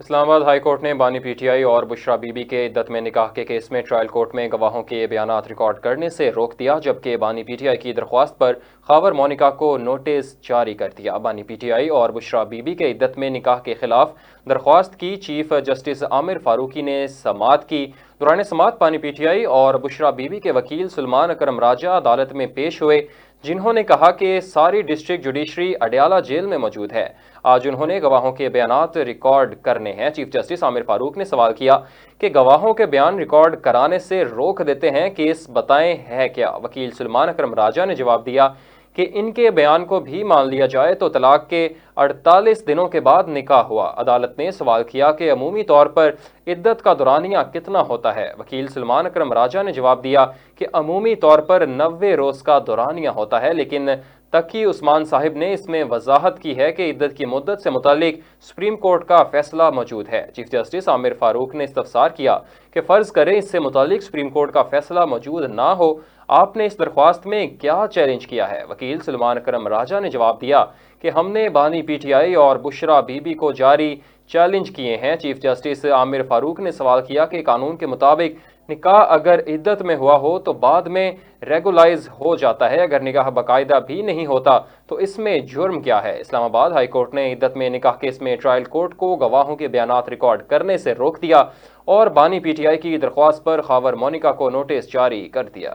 اسلام آباد high court نے بانی پی ٹی آئی اور بشرا بی بی کے عدت میں نکاح کے کیس میں ٹرائل کورٹ میں گواہوں کے بیانات ریکارڈ کرنے سے روک دیا، جبکہ بانی پی ٹی آئی کی درخواست پر خاور مونیکا کو نوٹس جاری کر دیا۔ بانی پی ٹی آئی اور بشرا بی بی کے عدت میں نکاح کے خلاف درخواست کی چیف جسٹس عامر فاروقی نے سماعت کی۔ دوران سماعت بانی پی ٹی آئی اور بشرا بی بی کے وکیل سلمان اکرم راجہ عدالت میں پیش ہوئے، جنہوں نے کہا کہ ساری ڈسٹرکٹ جوڈیشری اڈیالہ جیل میں موجود ہے۔ آج انہوں نے گواہوں کے بیانات ریکارڈ کرنے ہیں۔ چیف جسٹس عامر فاروق نے سوال کیا کہ گواہوں کے بیان ریکارڈ کرانے سے روک دیتے ہیں، کیس بتائیں ہے کیا؟ وکیل سلمان اکرم راجہ نے جواب دیا کہ ان کے بیان کو بھی مان لیا جائے تو طلاق کے 48 دنوں کے بعد نکاح ہوا۔ عدالت نے سوال کیا کہ عمومی طور پر عدت کا دورانیہ کتنا ہوتا ہے؟ وکیل سلمان اکرم راجہ نے جواب دیا کہ عمومی طور پر 90 روز کا دورانیہ ہوتا ہے، لیکن تقی عثمان صاحب نے اس میں وضاحت کی ہے کہ عدت کی مدت سے متعلق سپریم کورٹ کا فیصلہ موجود ہے۔ چیف جسٹس عامر فاروق نے استفسار کیا کہ فرض کریں اس سے متعلق سپریم کورٹ کا فیصلہ موجود نہ ہو، آپ نے اس درخواست میں کیا چیلنج کیا ہے؟ وکیل سلمان اکرم راجہ نے جواب دیا کہ ہم نے بانی پی ٹی آئی اور بشرا بی بی کو جاری چیلنج کیے ہیں۔ چیف جسٹس عامر فاروق نے سوال کیا کہ قانون کے مطابق نکاح اگر عدت میں ہوا ہو تو بعد میں ریگولائز ہو جاتا ہے، اگر نکاح باقاعدہ بھی نہیں ہوتا تو اس میں جرم کیا ہے؟ اسلام آباد ہائی کورٹ نے عدت میں نکاح کیس میں ٹرائل کورٹ کو گواہوں کے بیانات ریکارڈ کرنے سے روک دیا اور بانی پی ٹی آئی کی درخواست پر خاور مونیکا کو نوٹس جاری کر دیا۔